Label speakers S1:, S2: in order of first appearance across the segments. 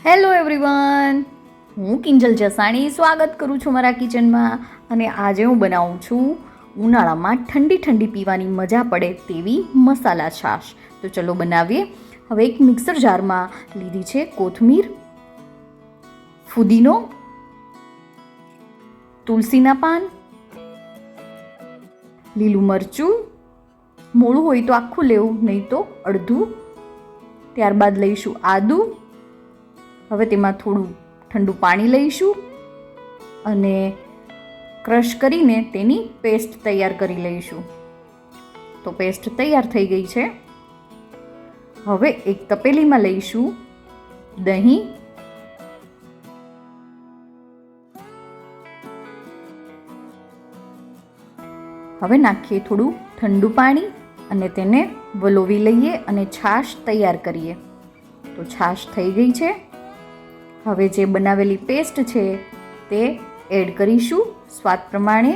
S1: Hello everyone, હું કિંજલ જસાણી સ્વાગત કરું છું મારા કિચનમાં. અને આજે હું બનાવું છું ઉનાળામાં ઠંડી ઠંડી પીવાની મજા પડે તેવી મસાલા છાશ. તો ચલો બનાવીએ. હવે એક મિક્સર જારમાં લીધી છે કોથમીર, ફુદીનો, તુલસીના પાન, લીલું મરચું, મોળું હોય તો આખું લેવું, નહીં તો અડધું. ત્યારબાદ લઈશું આદું. હવે તેમાં થોડું ઠંડુ પાણી લઈશું અને ક્રશ કરીને તેની પેસ્ટ તૈયાર કરી લઈશું. તો પેસ્ટ તૈયાર થઈ ગઈ છે. હવે એક તપેલીમાં લઈશું દહીં, હવે નાખીએ થોડું ઠંડુ પાણી અને તેને વલોવી લઈએ અને છાશ તૈયાર કરીએ. તો છાશ થઈ ગઈ છે. હવે જે બનાવેલી પેસ્ટ છે તે એડ કરીશું સ્વાદ પ્રમાણે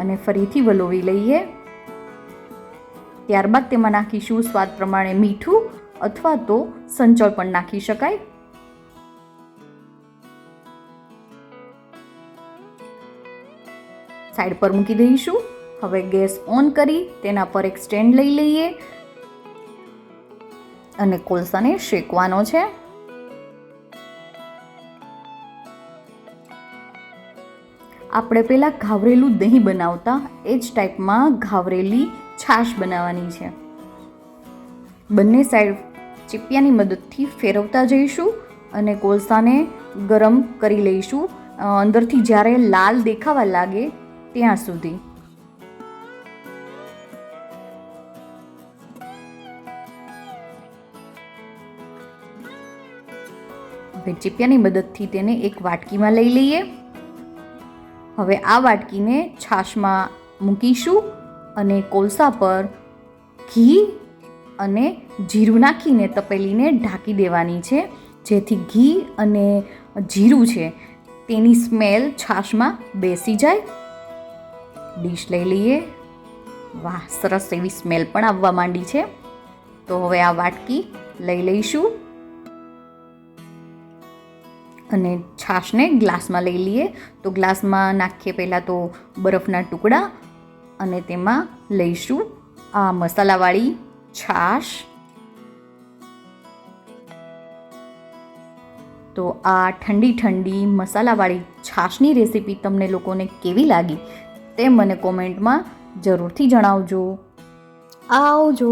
S1: અને ફરીથી વલોવી લઈએ. ત્યારબાદ તેમાં નાખીશું સ્વાદ પ્રમાણે મીઠું અથવા તો સંચળ પણ નાખી શકાય. સાઈડ પર મૂકી દઈશું. હવે ગેસ ઓન કરી તેના પર એક સ્ટેન્ડ લઈ લઈએ અને કોલસાને શેકવાનો છે. આપણે પહેલાં ઘાવરેલું દહીં બનાવતા એ જ ટાઈપમાં ઘાવરેલી છાશ બનાવવાની છે. બંને સાઈડ ચીપિયાની મદદથી ફેરવતા જઈશું અને કોલસાને ગરમ કરી લઈશું અંદરથી જ્યારે લાલ દેખાવા લાગે ત્યાં સુધી. હવે ચીપિયાની મદદથી તેને એક વાટકીમાં લઈ લઈએ. હવે આ વાટકીને છાશમાં મૂકીશું અને કોલસા પર ઘી અને જીરું નાખીને તપેલીને ઢાંકી દેવાની છે, જેથી ઘી અને જીરું છે તેની સ્મેલ છાશમાં બેસી જાય. ડીશ લઈ લઈએ. વાહ, સરસ એવી સ્મેલ પણ આવવા માંડી છે. તો હવે આ વાટકી લઈ લઈશું અને છાશને ગ્લાસમાં લઈ લઈએ. તો ગ્લાસમાં નાખીએ પહેલાં તો બરફના ટુકડા અને તેમાં લઈશું આ મસાલાવાળી છાશ. તો આ ઠંડી ઠંડી મસાલાવાળી છાશની રેસીપી તમને લોકોને કેવી લાગી તે મને કોમેન્ટમાં જરૂરથી જણાવજો. આવજો.